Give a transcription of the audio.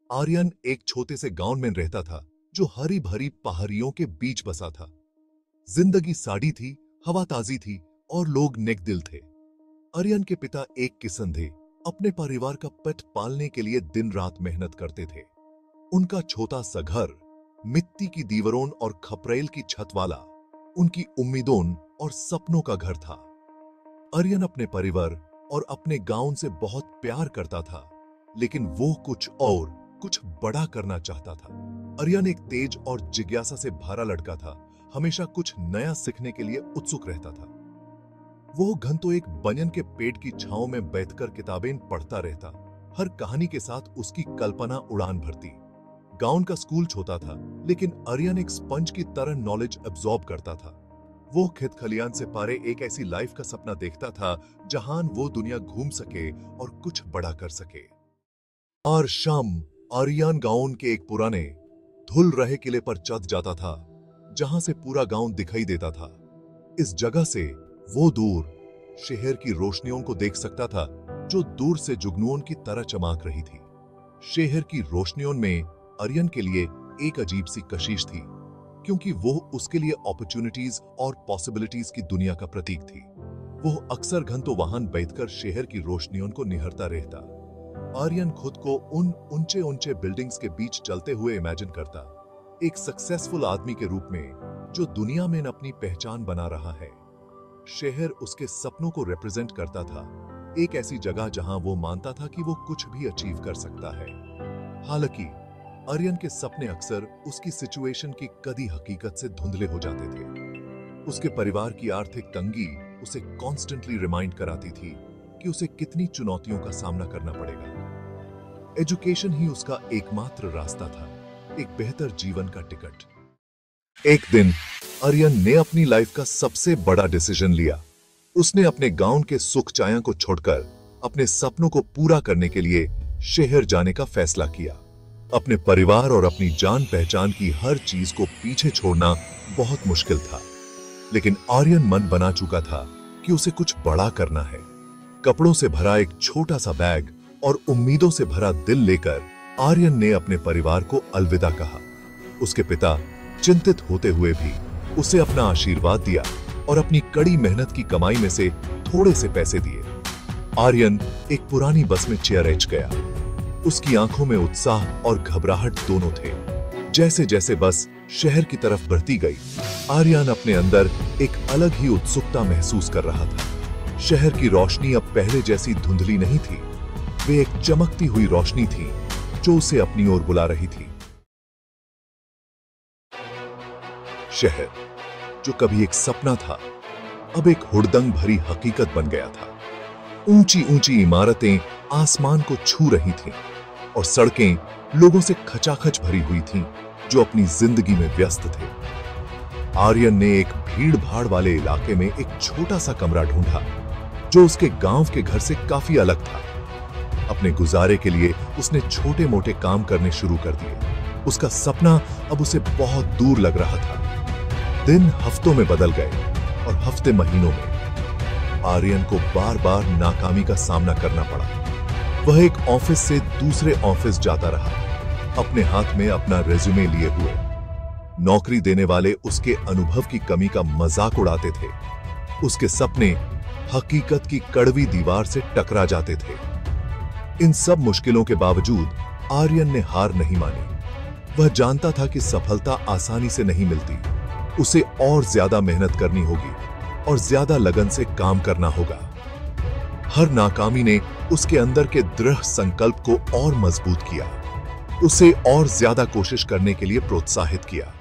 आर्यन एक छोटे से गांव में रहता था जो हरी भरी पहाड़ियों के बीच बसा था। जिंदगी साड़ी थी, हवा ताजी थी और लोग नेकदिल थे। आर्यन के पिता एक किसान थे, अपने परिवार का पेट पालने के लिए दिन रात मेहनत करते थे। उनका छोटा सा घर, मिट्टी की दीवारों और खपरेल की छत वाला, उनकी उम्मीदों और सपनों का घर था। आर्यन अपने परिवार और अपने गांव से बहुत प्यार करता था, लेकिन वो कुछ बड़ा करना चाहता था। आर्यन एक तेज और जिज्ञासा से भरा लड़का था, हमेशा कुछ नया सीखने के लिए उत्सुक रहता था। वो घंटों एक बनियन के पेड़ की छांव में बैठकर किताबें पढ़ता रहता, हर कहानी के साथ उसकी कल्पना उड़ान भरती। गांव का स्कूल छोटा था, लेकिन आर्यन एक स्पंज की तरह नॉलेज एब्जॉर्ब करता था। वो खेत खलियान से पारे एक ऐसी लाइफ का सपना देखता था जहां वो दुनिया घूम सके और कुछ बड़ा कर सके। और शाम आर्यन गांव के एक पुराने धुल रहे किले पर चढ़ जाता था, जहां से पूरा गांव दिखाई देता था। इस जगह से वो दूर शहर की रोशनियों को देख सकता था, जो दूर से जुगनुओं की तरह चमक रही थी। शहर की रोशनियों में आर्यन के लिए एक अजीब सी कशिश थी, क्योंकि वो उसके लिए अपॉर्चुनिटीज और पॉसिबिलिटीज की दुनिया का प्रतीक थी। वो अक्सर घंटों वहां बैठकर शहर की रोशनियों को निहारता रहता। आर्यन खुद को उन ऊंचे ऊंचे बिल्डिंग्स के बीच चलते हुए इमेजिन करता, एक सक्सेसफुल आदमी के रूप में जो दुनिया में अपनी पहचान बना रहा है। शहर उसके सपनों को रिप्रेजेंट करता था, एक ऐसी जगह जहां वो मानता था कि वो कुछ भी अचीव कर सकता है। हालांकि आर्यन के सपने अक्सर उसकी सिचुएशन की कड़ी हकीकत से धुंधले हो जाते थे। उसके परिवार की आर्थिक तंगी उसे कॉन्स्टेंटली रिमाइंड कराती थी कि उसे कितनी चुनौतियों का सामना करना पड़ेगा। एजुकेशन ही उसका एकमात्र रास्ता था, एक बेहतर जीवन का टिकट। एक दिन आर्यन ने अपनी लाइफ का सबसे बड़ा डिसीजन लिया। उसने अपने गांव के सुख चाया को छोड़कर अपने सपनों को पूरा करने के लिए शहर जाने का फैसला किया। अपने परिवार और अपनी जान पहचान की हर चीज को पीछे छोड़ना बहुत मुश्किल था, लेकिन आर्यन मन बना चुका था कि उसे कुछ बड़ा करना है। कपड़ों से भरा एक छोटा सा बैग और उम्मीदों से भरा दिल लेकर आर्यन ने अपने परिवार को अलविदा कहा। उसके पिता चिंतित होते हुए भी उसे अपना आशीर्वाद दिया और अपनी कड़ी मेहनत की कमाई में से थोड़े से पैसे दिए। आर्यन एक पुरानी बस में चेयरएच गया। उसकी आंखों में उत्साह और घबराहट दोनों थे। जैसे जैसे बस शहर की तरफ बढ़ती गई, आर्यन अपने अंदर एक अलग ही उत्सुकता महसूस कर रहा था। शहर की रोशनी अब पहले जैसी धुंधली नहीं थी, वे एक चमकती हुई रोशनी थी जो उसे अपनी ओर बुला रही थी। शहर जो कभी एक सपना था, अब एक हुड़दंग भरी हकीकत बन गया था। ऊंची ऊंची इमारतें आसमान को छू रही थीं और सड़कें लोगों से खचाखच भरी हुई थीं, जो अपनी जिंदगी में व्यस्त थे। आर्यन ने एक भीड़ भाड़ वाले इलाके में एक छोटा सा कमरा ढूंढा, जो उसके गांव के घर से काफी अलग था। अपने गुजारे के लिए उसने छोटे मोटे काम करने शुरू कर दिए। उसका सपना अब उसे बहुत दूर लग रहा था। दिन हफ्तों में बदल गए और हफ्ते महीनों में। आर्यन को बार बार नाकामी का सामना करना पड़ा। वह एक ऑफिस से दूसरे ऑफिस जाता रहा, अपने हाथ में अपना रेज्यूमे लिए हुए। नौकरी देने वाले उसके अनुभव की कमी का मजाक उड़ाते थे। उसके सपने हकीकत की कड़वी दीवार से टकरा जाते थे। इन सब मुश्किलों के बावजूद आर्यन ने हार नहीं मानी। वह जानता था कि सफलता आसानी से नहीं मिलती। उसे और ज्यादा मेहनत करनी होगी और ज्यादा लगन से काम करना होगा। हर नाकामी ने उसके अंदर के दृढ़ संकल्प को और मजबूत किया, उसे और ज्यादा कोशिश करने के लिए प्रोत्साहित किया।